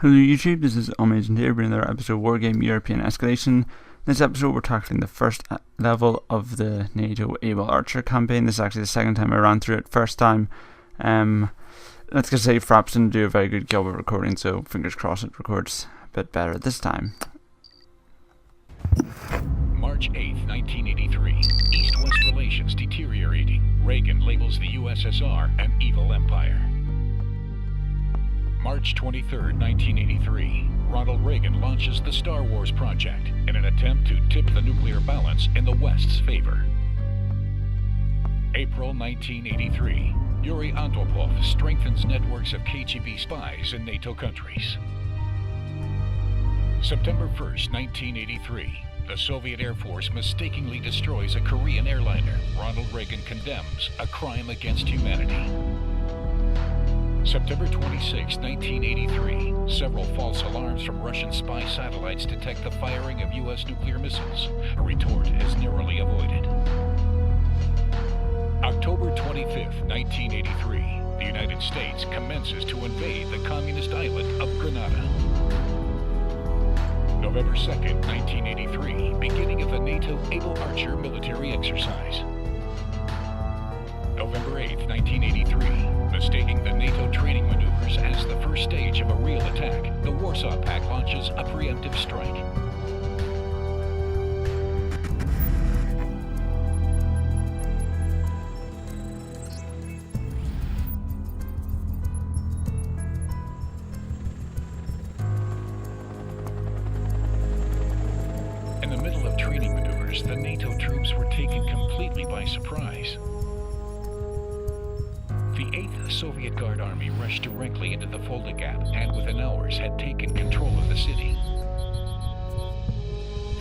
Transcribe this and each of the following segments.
Hello YouTube, this is Amazing here, bringing another episode of Wargame European Escalation. In this episode we're tackling the first level of the NATO Able Archer campaign. This is actually the second time I ran through it. First time, let's just say Fraps didn't do a very good job of recording, so fingers crossed it records a bit better this time. March 8th, 1983. East-West relations deteriorating. Reagan labels the USSR an evil empire. March 23rd, 1983. Ronald Reagan launches the Star Wars project in an attempt to tip the nuclear balance in the West's favor. April 1983. Yuri Andropov strengthens networks of KGB spies in NATO countries. September 1st, 1983. The Soviet Air Force mistakenly destroys a Korean airliner. Ronald Reagan condemns a crime against humanity. September 26, 1983. Several false alarms from Russian spy satellites detect the firing of U.S. nuclear missiles. A retort is narrowly avoided. October 25, 1983. The United States commences to invade the communist island of Grenada. November 2nd, 1983. Beginning of the NATO Able Archer military exercise. November 8th, 1983. Mistaking the NATO training maneuvers as the first stage of a real attack, the Warsaw Pact launches a preemptive strike. In the middle of training maneuvers, the NATO troops were taken completely by surprise. The 8th Soviet Guard Army rushed directly into the Fulda Gap and within hours had taken control of the city.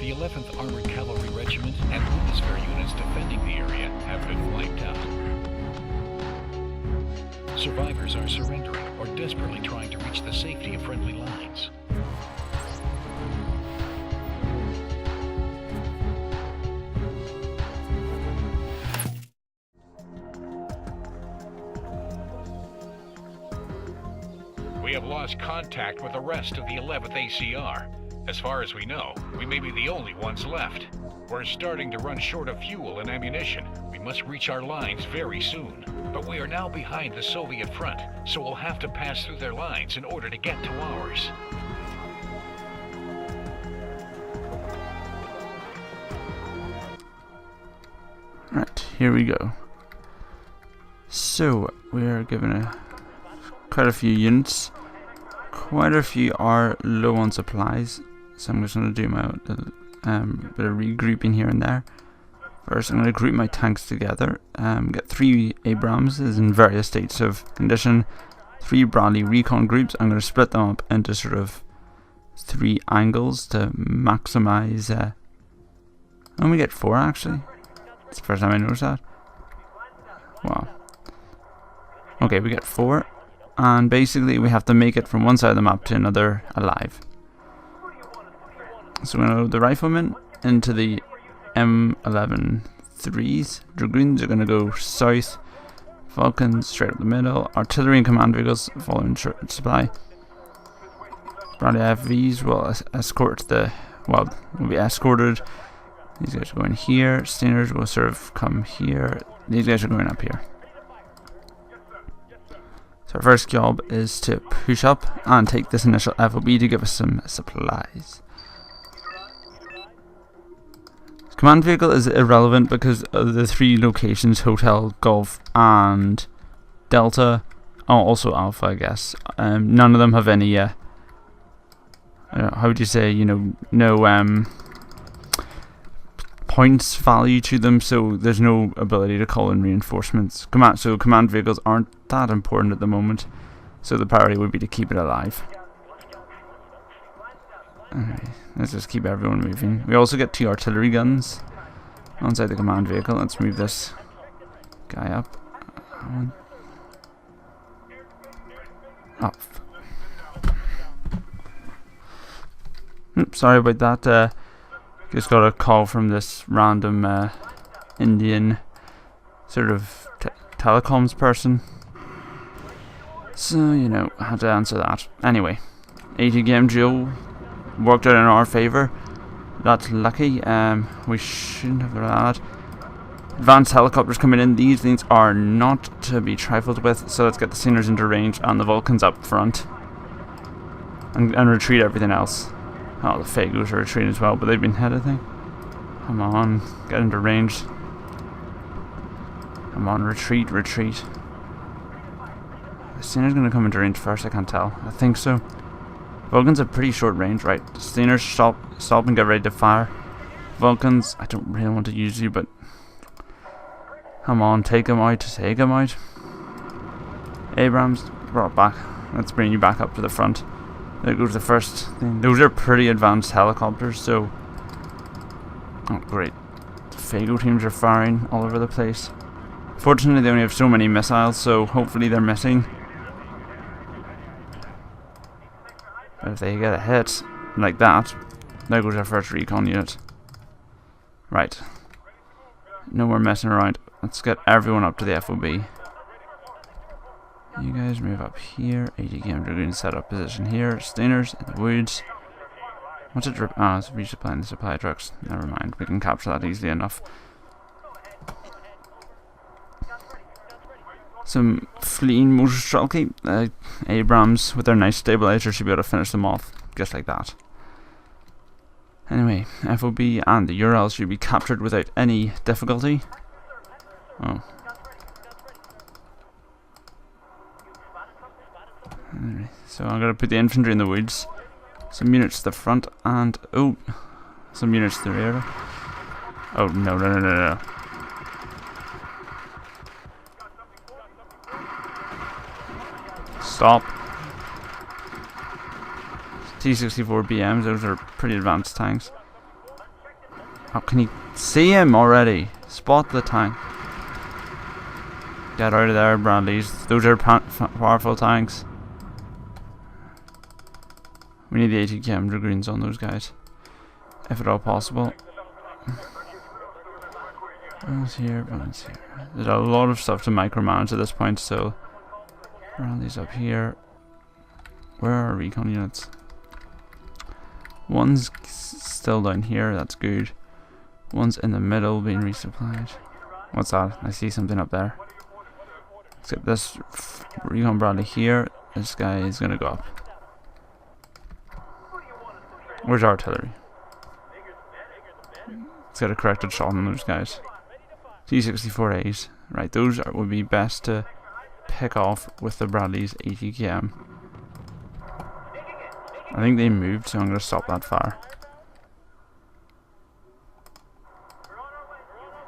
The 11th Armored Cavalry Regiment and Bundeswehr units defending the area have been wiped out. Survivors are surrendering or desperately trying to reach the safety of friendly lines. We have lost contact with the rest of the 11th ACR. As far as we know, we may be the only ones left. We're starting to run short of fuel and ammunition. We must reach our lines very soon. But we are now behind the Soviet front, so we'll have to pass through their lines in order to get to ours. Right, here we go. So, we are given quite a few units. Quite a few are low on supplies, so I'm just going to do my bit of regrouping here and there. First, I'm going to group my tanks together. Get 3 Abramses in various states of condition, 3 Bradley recon groups. I'm going to split them up into sort of 3 angles to maximize. And we get 4 actually. It's the first time I noticed that. Wow. Okay, we get 4. And basically we have to make it from one side of the map to another alive. So we're going to load the riflemen into the M11 3s. Dragoons are going to go south. Falcons straight up the middle. Artillery and command vehicles following short supply. Bradley FVs will escort will be escorted. These guys are going here. Stingers will sort of come here. These guys are going up here. So our first job is to push up and take this initial FOB to give us some supplies. Command vehicle is irrelevant because of the 3 locations, Hotel, Golf and Delta, also Alpha I guess. None of them have any, how would you say, no points value to them, so there's no ability to call in reinforcements. Command vehicles aren't that important at the moment, so the priority would be to keep it alive. Alright, let's just keep everyone moving. We also get 2 artillery guns alongside the command vehicle. Let's move this guy up. Up. Oops, sorry about that. Just got a call from this random Indian sort of telecoms person. So, I had to answer that. Anyway, 80 game duel worked out in our favour. That's lucky. We shouldn't have done that. Advanced helicopters coming in. These things are not to be trifled with. So let's get the Stingers into range and the Vulcans up front. And retreat everything else. Oh, the Fagos are retreating as well, but they've been hit, I think. Come on, get into range. Come on, retreat, retreat. The Stinger's going to come into range first, I can't tell. I think so. Vulcans have pretty short range, right? The Stingers stop and get ready to fire. Vulcans, I don't really want to use you, but come on, take them out, take them out. Abrams, brought back. Let's bring you back up to the front. There goes the first thing. Those are pretty advanced helicopters, so... Oh, great. The Fago teams are firing all over the place. Fortunately, they only have so many missiles, so hopefully they're missing. But if they get a hit like that, there goes our first recon unit. Right. No more messing around. Let's get everyone up to the FOB. You guys move up here. 80 game dragoons set up position here. Stingers in the woods. What's it? It's resupplying the supply trucks. Never mind. We can capture that easily enough. Some fleeing motorstrelki. Abrams with their nice stabilizer should be able to finish them off just like that. Anyway, FOB and the Urals should be captured without any difficulty. Oh. Anyway, so I'm going to put the infantry in the woods. Some units to the front and... Oh! Some units to the rear. Oh, no. Stop. T-64 BMs, those are pretty advanced tanks. Oh, can you see him already? Spot the tank. Get out of there, Bradleys. Those are powerful tanks. We need the 80 km dragoons on those guys, if at all possible. Balance here, balance here. There's a lot of stuff to micromanage at this point, so Bradley's up here. Where are our recon units? One's still down here, that's good. One's in the middle being resupplied. What's that? I see something up there. Let's get this recon Bradley here. This guy is going to go up. Where's artillery? Let's get a corrected shot on those guys. T-64As. Right, those would be best to pick off with the Bradley's 80 km. I think they moved, so I'm going to stop that fire.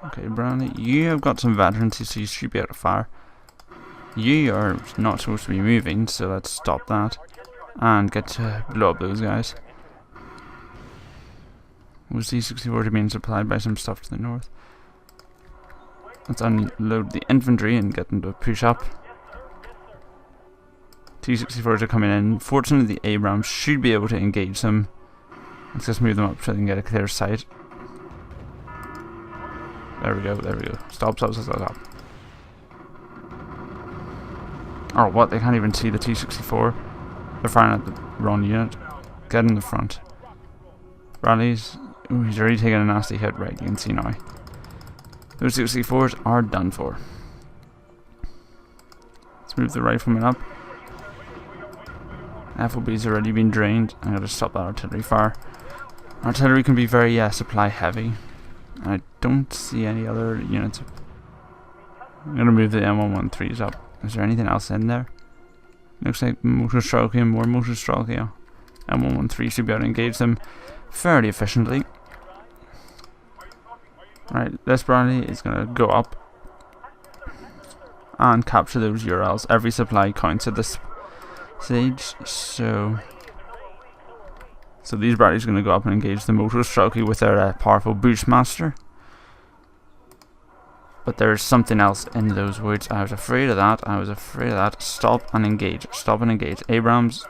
Okay, Bradley, you have got some veterans, so you should be able to fire. You are not supposed to be moving, so let's stop that. And get to blow up those guys. Was T-64 being supplied by some stuff to the north? Let's unload the infantry and get them to push up. T-64s are coming in. Fortunately, the Abrams should be able to engage them. Let's just move them up so they can get a clear sight. There we go, there we go. Stop. Oh, what? They can't even see the T-64. They're firing at the wrong unit. Get in the front. Bradley's... Ooh, he's already taken a nasty hit, right, you can see now. Those T-64s are done for. Let's move the riflemen up. FOB's already been drained. I'm going to stop that artillery fire. Artillery can be very supply heavy. I don't see any other units. I'm going to move the M113s up. Is there anything else in there? Looks like motorstrelki and more motorstrelki. M113 should be able to engage them fairly efficiently. Right, this Bradley is going to go up and capture those Urals. Every supply counts at this stage, so these Bradleys are going to go up and engage the motorstrelki with their powerful Bushmaster. But there's something else in those woods. I was afraid of that. Stop and engage. Abrams,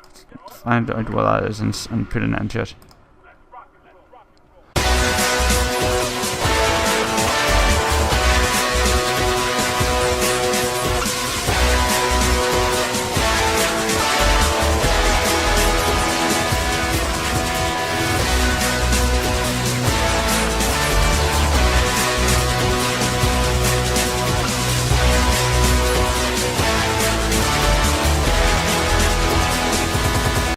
find out what that is and put an end to it.